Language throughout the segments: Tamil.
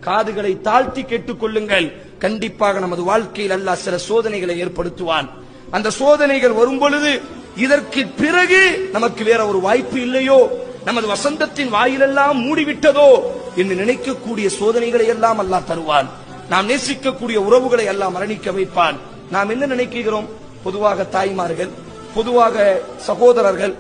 காதுகளை தாழ்த்தி கேட்டுக் கொள்ளுங்கள். கண்டிப்பாக நமது வாழ்க்கையில் அல்லாஹ் சில சோதனைகளை ஏற்படுத்துவான். அந்த சோதனைகள் வரும் பொழுது இதற்கு பிறகு நமக்கு வேற ஒரு வாய்ப்பு இல்லையோ, நமது வசந்தத்தின் வாயிலெல்லாம் மூடிவிட்டதோ என்று நினைக்கக்கூடிய சோதனைகளை எல்லாம் அல்லாஹ் தருவான். நாம் நேசிக்கக்கூடிய உறவுகளை எல்லாம் மரணிக்க வைப்பான். நாம் என்ன நினைக்கிறோம்? பொதுவாக தாய்மார்கள், பொதுவாக சகோதரர்கள்,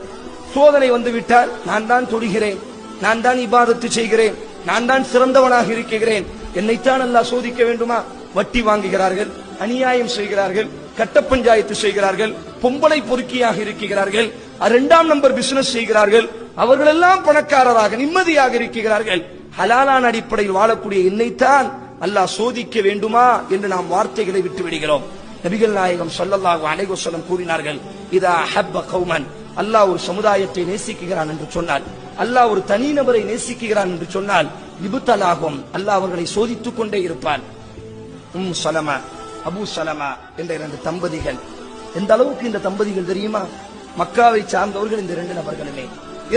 சோதனை வந்துவிட்டால் நான் தான் தொழுகிறேன், நான் தான் இபாதத்து செய்கிறேன், நான் தான் சிறந்தவனாக இருக்கிறேன், என்னைத்தான் அல்லாஹ் சோதிக்க வேண்டுமா? வட்டி வாங்குகிறார்கள், அநியாயம் செய்கிறார்கள், கட்ட பஞ்சாயத்து செய்கிறார்கள், பொம்பளை பொறுக்கியாக இருக்கிறார்கள், 2ஆம் நம்பர் பிசினஸ் செய்கிறார்கள், அவர்களெல்லாம் பணக்காரராக நிம்மதியாக இருக்கிறார்கள். ஹலாலான அடிப்படையில் வாழக்கூடிய என்னைத்தான் அல்லாஹ் சோதிக்க வேண்டுமா என்று நாம் வார்த்தைகளை விட்டு விடுகிறோம். நபிகள் நாயகம் ஸல்லல்லாஹு அலைஹி வஸல்லம் கூறினார்கள், இதா ஹப்ப கௌமன், அல்லாஹ் ஒரு சமுதாயத்தை நேசிக்கிறான் என்று சொன்னால், அல்லாஹ் ஒரு தனிநபரை நேசிக்கிறான் என்று சொன்னால், இப்தலாகும், அல்லாஹ் அவர்களை சோதித்துக் கொண்டே இருப்பான். சலமா, அபூ சலமா என்ற 2 தம்பதிகள். எந்த அளவுக்கு இந்த தம்பதிகள் தெரியுமா? மக்காவை சார்ந்தவர்கள். இந்த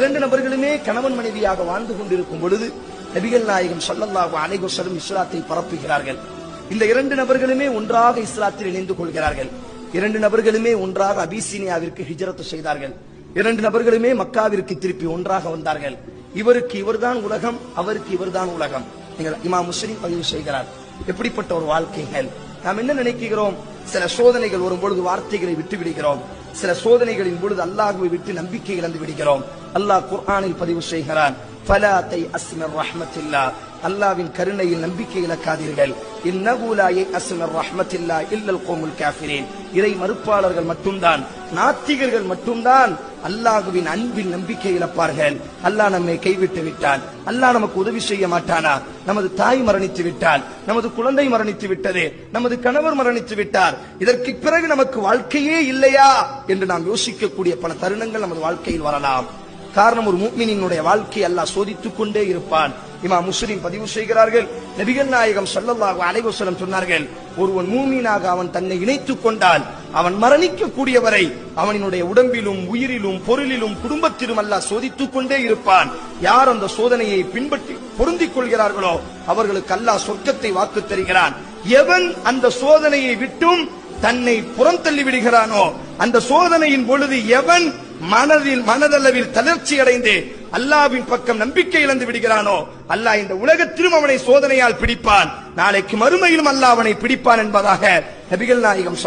2 நபர்களுமே கணவன் மனைவியாக வாழ்ந்து கொண்டிருக்கும் பொழுது நபிகள் நாயகம் ஸல்லல்லாஹு அலைஹி வஸல்லம் இஸ்லாத்தை பரப்புகிறார்கள். இந்த 2 நபர்களுமே ஒன்றாக இஸ்லாத்தில் இணைந்து கொள்கிறார்கள். 2 நபர்களுமே ஒன்றாக அபிசீனியாவிற்கு ஹிஜ்ரத் செய்தார்கள். 2 நபர்களுமே மக்காவிற்கு திருப்பி ஒன்றாக வந்தார்கள். இவருக்கு இவர்தான் உலகம், அவருக்கு இவர்தான் உலகம். நீங்கள் இமாம் முஸ்லிம் பதிவு செய்கிறார். எப்படிப்பட்ட ஒரு வாழ்க்கைகள்! நாம் என்ன நினைக்கிறோம்? சில சோதனைகள் வரும் பொழுது வார்த்தைகளை விட்டு விடுகிறோம். சில சோதனைகளின் பொழுது அல்லாஹ்வை விட்டு நம்பிக்கை இழந்து விடுகிறோம். அல்லாஹ் குர்ஆனில் பதிவு செய்கிறான், ஃபலா தயஅஸ் மிர் ரஹ்மத்தில்லாஹ், அல்லாஹ்வின் கருணையில் நம்பிக்கை இழக்காதீர்கள். இன்னஹு லா யயஅஸ் மிர் ரஹ்மத்தில்லாஹ் இல்லல் கௌமுல் காஃபிரீன், இறை மறுப்பாளர்கள் மட்டும்தான், நாத்திகர்கள் மட்டும்தான் அல்லாஹ்வின் அன்பின் நம்பிக்கை இழப்பார்கள். அல்லாஹ் நம்மை கைவிட்டு விட்டான், அல்லாஹ் நமக்கு உதவி செய்ய மாட்டானா? நமது தாய் மரணித்து விட்டால், நமது குழந்தை மரணித்து விட்டது, நமது கணவர் மரணித்து விட்டார், இதற்கு பிறகு நமக்கு வாழ்க்கையே இல்லையா என்று நாம் யோசிக்கக்கூடிய பல தருணங்கள் நமது வாழ்க்கையில் வரலாம். காரணம், ஒரு முஃமினினுடைய வாழ்க்கை அல்லாஹ் சோதித்துக் கொண்டே இருப்பான். இமாம் முஸ்லிம் பதிவு செய்கிறார்கள், நபிகள் நாயகம் ஸல்லல்லாஹு அலைஹி வஸல்லம் சொன்னார்கள், ஒருவன் மூமினாக அவன் தன்னை இணைத்துக் கொண்டால் அவன் மரணிக்கக்கூடிய வரை அவனுடைய உடம்பிலும் உயிரிலும் பொருளிலும் குடும்பத்திலும் அல்லாஹ் சோதித்துக் கொண்டே இருப்பான். யார் அந்த சோதனையை பின்பற்றி பொருந்திக் கொள்கிறார்களோ அவர்களுக்கு அல்லாஹ் சொர்க்கத்தை வாக்கு தருகிறான். எவன் அந்த சோதனையை விட்டும் தன்னை புறந்தள்ளி விடுகிறானோ, அந்த சோதனையின் பொழுது எவன் மனதளவில் தளர்ச்சி அடைந்து அல்லாஹ்வின் பக்கம் நம்பிக்கை இழந்து விடுகிறானோ, அல்லாஹ் இந்த உலகத்திலும் அவனை சோதனையால் பிடிப்பான், நாளைக்கு மறுமையிலும் அல்லாஹ் அவனை பிடிப்பான் என்பதாக நபிகள் நாயகம்